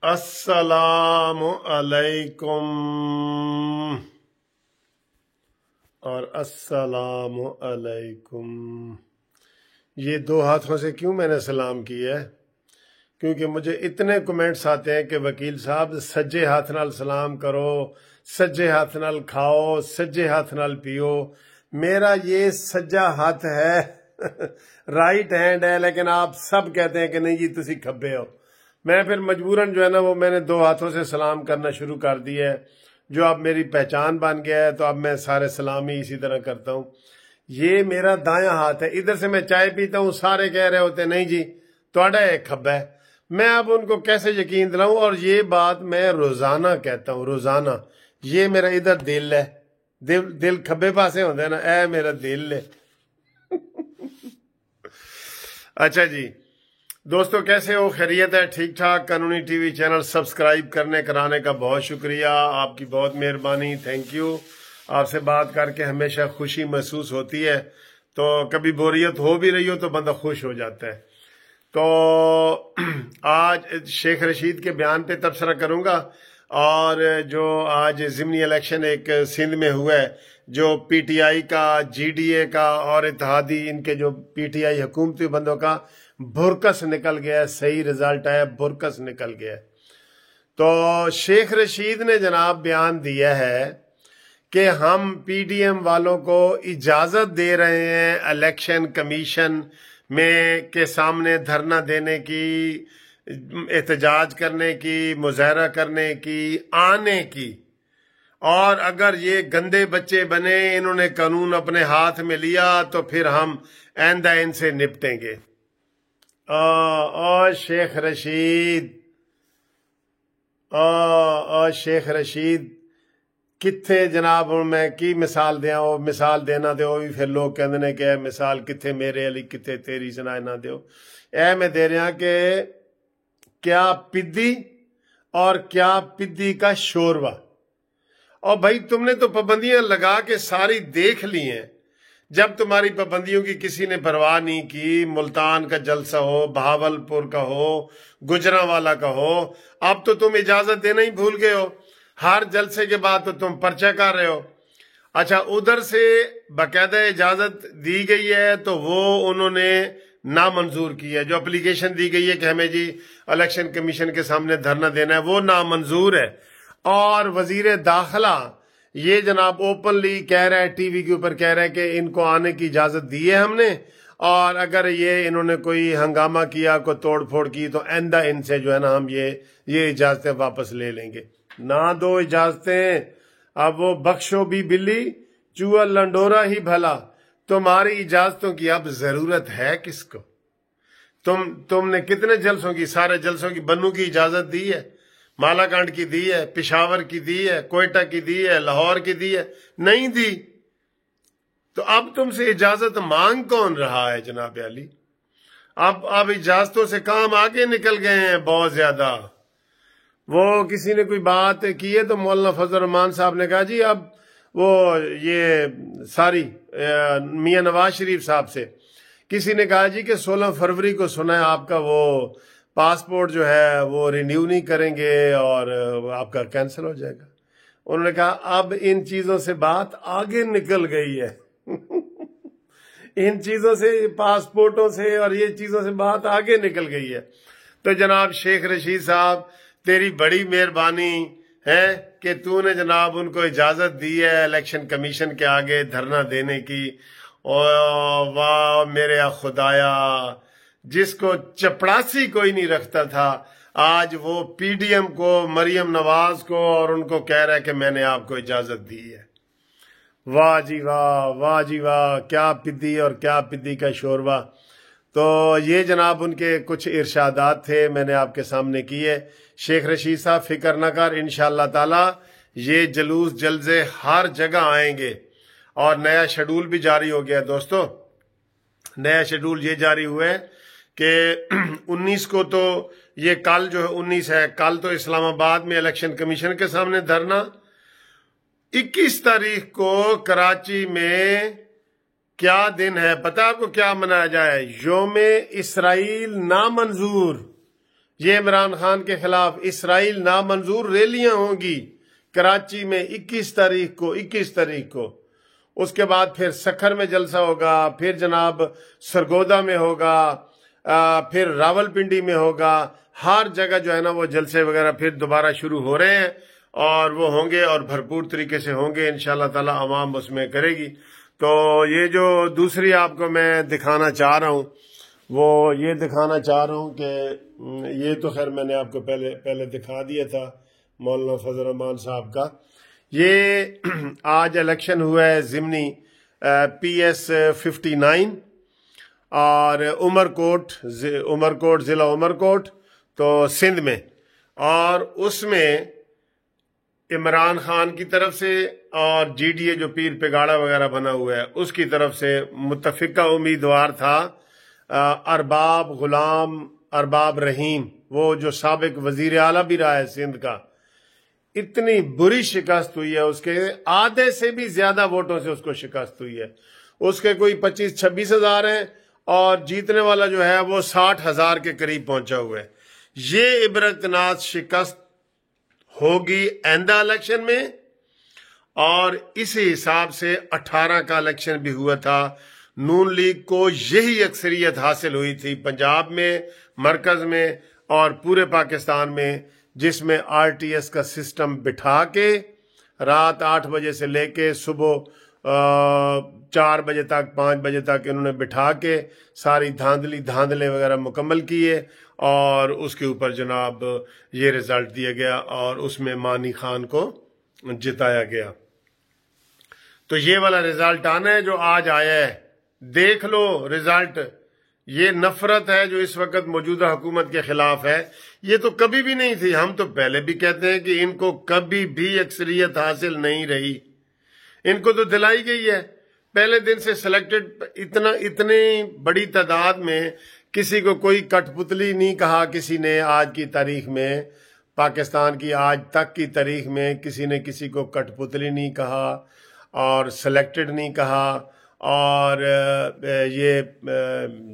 अस्सलामु अलैकुम और अस्सलामु अलैकुम। ये दो हाथों से क्यों मैंने सलाम किया है? क्योंकि मुझे इतने कमेंट्स आते हैं कि वकील साहब सज्जे हाथ नाल सलाम करो, सज्जे हाथ नाल खाओ, सज्जे हाथ नाल पियो। मेरा ये सज्जा हाथ है राइट हैंड है, लेकिन आप सब कहते हैं कि नहीं जी तुसी खब्बे हो। मैं फिर मजबूरन जो है ना वो मैंने दो हाथों से सलाम करना शुरू कर दिया है, जो अब मेरी पहचान बन गया है। तो अब मैं सारे सलाम ही इसी तरह करता हूँ। ये मेरा दायां हाथ है, इधर से मैं चाय पीता हूँ, सारे कह रहे होते नहीं जी थोड़ा एक खब्बा है। मैं अब उनको कैसे यकीन दिलाऊं? और ये बात मैं रोजाना कहता हूँ, रोजाना। ये मेरा इधर दिल है, दिल खब्बे पासे होता है ना, ए मेरा दिल है। अच्छा जी दोस्तों, कैसे हो? खैरियत है? ठीक ठाक? कानूनी टीवी चैनल सब्सक्राइब करने कराने का बहुत शुक्रिया, आपकी बहुत मेहरबानी, थैंक यू। आपसे बात करके हमेशा खुशी महसूस होती है, तो कभी बोरियत हो भी रही हो तो बंदा खुश हो जाता है। तो आज शेख रशीद के बयान पे तबसरा करूंगा, और जो आज ज़िमनी इलेक्शन एक सिंध में हुआ है, जो पीटीआई का, जीडीए का और इत्तेहादी इनके जो पीटीआई हुकूमती बंदों का बुरकस निकल गया है। सही रिजल्ट है, बुरकस निकल गया है। तो शेख रशीद ने जनाब बयान दिया है कि हम पीडीएम वालों को इजाजत दे रहे हैं इलेक्शन कमीशन में के सामने धरना देने की, एहतजाज करने की, मुजाहरा करने की, आने की। और अगर ये गंदे बच्चे बने, इन्होंने कानून अपने हाथ में लिया, तो फिर हम आइंदा इनसे निपटेंगे। शेख रशीद, शेख रशीद किथे जनाब? हूँ मैं की मिसाल दिया? वो मिसाल देना दो भी फिर लोग कहते हैं कि मिसाल किथे मेरे अली किथे तेरी सुना ना दो। ए मैं दे रहा कि क्या पिद्दी और क्या पिद्दी का शोरवा। और भाई तुमने तो पाबंदियां लगा के सारी देख ली हैं। जब तुम्हारी पाबंदियों की किसी ने परवाह नहीं की, मुल्तान का जलसा हो, बहावलपुर का हो, गुजरांवाला का हो, अब तो तुम इजाजत देना ही भूल गए हो। हर जलसे के बाद तो तुम पर्चा कर रहे हो। अच्छा, उधर से बाकायदा इजाजत दी गई है तो वो उन्होंने नामंजूर की है। जो एप्लीकेशन दी गई है कि हमें जी इलेक्शन कमीशन के सामने धरना देना है, वो नामंजूर है। और वजीर दाखिला ये जनाब ओपनली कह रहा है, टीवी के ऊपर कह रहा है कि इनको आने की इजाजत दी है हमने, और अगर ये इन्होंने कोई हंगामा किया, कोई तोड़ फोड़ की, तो आइंदा इनसे जो है ना हम ये इजाजतें वापस ले लेंगे। ना दो इजाजतें, अब वो बख्शो भी बिल्ली, चूहा लंडोरा ही भला। तुम्हारी इजाजतों की अब जरूरत है किसको? तुमने कितने जलसों की, सारे जलसों की बन्नू की इजाजत दी है, मालाकांड की दी है, पिशावर की दी है, कोयटा की दी है, लाहौर की दी है? नहीं दी। तो अब तुमसे इजाजत मांग कौन रहा है जनाब अली? अब इजाजतों से काम आगे निकल गए हैं बहुत ज्यादा। वो किसी ने कोई बात की है तो मौलाना फजल रहमान साहब ने कहा जी अब वो ये सारी मियां नवाज शरीफ साहब से किसी ने कहा जी कि 16 फरवरी को सुना है आपका वो पासपोर्ट जो है वो रिन्यू नहीं करेंगे और आपका कैंसिल हो जाएगा। उन्होंने कहा अब इन चीजों से बात आगे निकल गई है इन चीजों से, पासपोर्टों से और ये चीजों से बात आगे निकल गई है। तो जनाब शेख रशीद साहब, तेरी बड़ी मेहरबानी है कि तूने जनाब उनको इजाजत दी है इलेक्शन कमीशन के आगे धरना देने की। और वाह मेरे खुदाया, जिसको चपड़ासी कोई नहीं रखता था, आज वो पीडीएम को, मरियम नवाज को, और उनको कह रहा है कि मैंने आपको इजाजत दी है। वाह जी वाह, वाह जी वाह, क्या पिद्दी और क्या पिद्दी का शोरवा। तो ये जनाब उनके कुछ इरशादात थे, मैंने आपके सामने किए। शेख रशीद साहब फिक्र न कर, इंशाअल्लाह ताला ये जलूस जलसे हर जगह आएंगे। और नया शेड्यूल भी जारी हो गया दोस्तों। नया शेड्यूल ये जारी हुआ है कि 19 को तो ये कल जो है 19 है, कल तो इस्लामाबाद में इलेक्शन कमीशन के सामने धरना। 21 तारीख को कराची में क्या दिन है पता आपको? क्या मनाया जाए? योम इसराइल नामंजूर, ये इमरान खान के खिलाफ इसराइल नामंजूर रैलियां होंगी कराची में 21 तारीख को। उसके बाद फिर सखर में जलसा होगा, फिर जनाब सरगोदा में होगा, फिर रावलपिंडी में होगा। हर जगह जो है ना वो जलसे वगैरह फिर दोबारा शुरू हो रहे हैं और वो होंगे और भरपूर तरीके से होंगे इंशाल्लाह ताला, अवाम उसमें करेगी। तो ये जो दूसरी आपको मैं दिखाना चाह रहा हूँ वो ये दिखाना चाह रहा हूँ कि ये तो खैर मैंने आपको पहले दिखा दिया था मौलाना फजल रहमान साहब का। ये आज इलेक्शन हुआ है ज़िमनी PS 59 और उमरकोट ज़िला उमरकोट तो सिंध में, और उसमें इमरान खान की तरफ से और GDA जो पीर पिगाड़ा वगैरह बना हुआ है उसकी तरफ से मुत्तफिका उम्मीदवार था अरबाब रहीम, वो जो साबिक वजीर आला भी रहा है सिंध का। इतनी बुरी शिकस्त हुई है उसके, आधे से भी ज्यादा वोटों से उसको शिकस्त हुई है। उसके कोई 25-26 हजार हैं और जीतने वाला जो है वो 60 हजार के करीब पहुंचा हुआ है। ये इबरतनाक शिकस्त होगी आइंदा इलेक्शन में। और इसी हिसाब से 18 का इलेक्शन भी हुआ था, नून लीग को यही अक्सरियत हासिल हुई थी पंजाब में, मरकज में और पूरे पाकिस्तान में, जिसमें RTS का सिस्टम बिठा के रात 8 बजे से लेके सुबह 4 बजे तक 5 बजे तक इन्होंने बिठा के सारी धांधले वगैरह मुकम्मल किए और उसके ऊपर जनाब ये रिजल्ट दिया गया और उसमें मानी खान को जिताया गया। तो ये वाला रिजल्ट आना है जो आज आया है, देख लो रिजल्ट। ये नफरत है जो इस वक्त मौजूदा हुकूमत के खिलाफ है, ये तो कभी भी नहीं थी। हम तो पहले भी कहते हैं कि इनको कभी भी अक्सरियत हासिल नहीं रही, इनको तो दिलाई गई है पहले दिन से सिलेक्टेड। इतनी बड़ी तादाद में किसी को कोई कठपुतली नहीं कहा किसी ने। आज की तारीख में, पाकिस्तान की आज तक की तारीख में किसी ने किसी को कठपुतली नहीं कहा और सिलेक्टेड नहीं कहा। और ये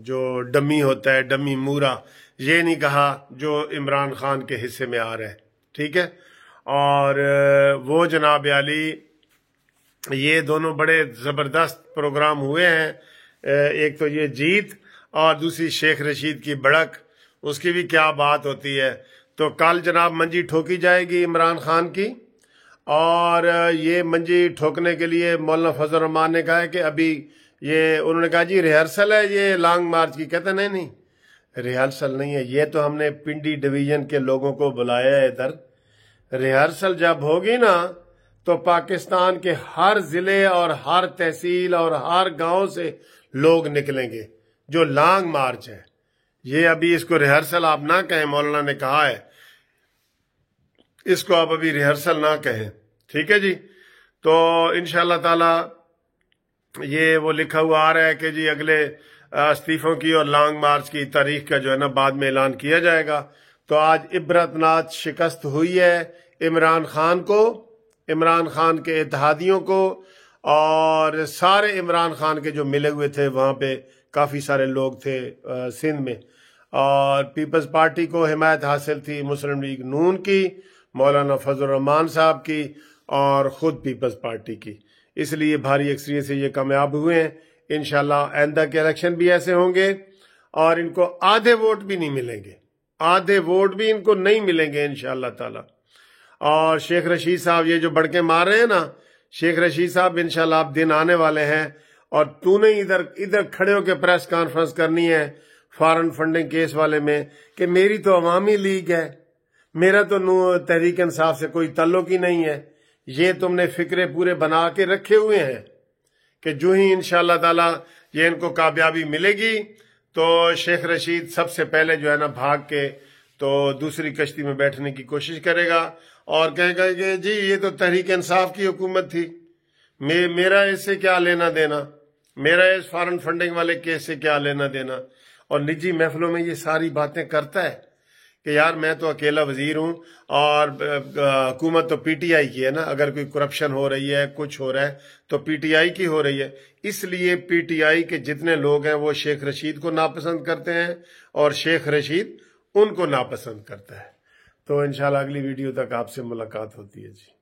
जो डमी होता है, डमी मूरा, ये नहीं कहा जो इमरान खान के हिस्से में आ रहा है, ठीक है। और वो जनाब आली, ये दोनों बड़े ज़बरदस्त प्रोग्राम हुए हैं। एक तो ये जीत और दूसरी शेख रशीद की बढ़क, उसकी भी क्या बात होती है। तो कल जनाब मंजी ठोकी जाएगी इमरान खान की, और ये मंजी ठोकने के लिए मौलाना फजल रहमान ने कहा है कि अभी ये, उन्होंने कहा जी रिहर्सल है ये लॉन्ग मार्च की। कहते नहीं रिहर्सल नहीं है, ये तो हमने पिंडी डिवीजन के लोगों को बुलाया है इधर। रिहर्सल जब होगी ना तो पाकिस्तान के हर जिले और हर तहसील और हर गांव से लोग निकलेंगे। जो लॉन्ग मार्च है ये, अभी इसको रिहर्सल आप ना कहें, मौलाना ने कहा है इसको आप अभी रिहर्सल ना कहें, ठीक है जी। तो इंशाल्लाह ताला ये वो लिखा हुआ आ रहा है कि जी अगले इस्तीफों की और लॉन्ग मार्च की तारीख का जो है ना बाद में ऐलान किया जाएगा। तो आज इबरतनाक शिकस्त हुई है इमरान खान को, इमरान खान के इत्तेहादियों को, और सारे इमरान खान के जो मिले हुए थे वहाँ पे काफ़ी सारे लोग थे सिंध में। और पीपल्स पार्टी को हिमायत हासिल थी मुस्लिम लीग नून की, मौलाना फजल रहमान साहब की और ख़ुद पीपल्स पार्टी की, इसलिए भारी अक्सरियत से ये कामयाब हुए हैं। इंशाल्लाह आइंदा के इलेक्शन भी ऐसे होंगे और इनको आधे वोट भी नहीं मिलेंगे, आधे वोट भी इनको नहीं मिलेंगे इंशाल्लाह ताला। और शेख रशीद साहब ये जो बड़के मार रहे हैं ना, शेख रशीद साहब इंशाल्लाह आप दिन आने वाले हैं और तूने इधर खड़े होकर प्रेस कॉन्फ्रेंस करनी है फॉरेन फंडिंग केस वाले में कि मेरी तो अवामी लीग है, मेरा तो तहरीक इंसाफ से कोई ताल्लुक ही नहीं है। ये तुमने फिक्रे पूरे बना के रखे हुए हैं कि जो ही इंशाल्लाह ताला ये इनको कामयाबी मिलेगी तो शेख रशीद सबसे पहले जो है ना भाग के तो दूसरी कश्ती में बैठने की कोशिश करेगा और कहेगा कि जी ये तो तहरीक इंसाफ की हुकूमत थी, मेरा इससे क्या लेना देना, मेरा इस फॉरेन फंडिंग वाले केस से क्या लेना देना। और निजी महफिलों में ये सारी बातें करता है कि यार मैं तो अकेला वजीर हूं और हुकूमत तो PTI की है ना, अगर कोई करप्शन हो रही है, कुछ हो रहा है तो PTI की हो रही है। इसलिए PTI के जितने लोग हैं वो शेख रशीद को नापसंद करते हैं और शेख रशीद उनको नापसंद करता है। तो इंशाल्लाह अगली वीडियो तक आपसे मुलाकात होती है जी।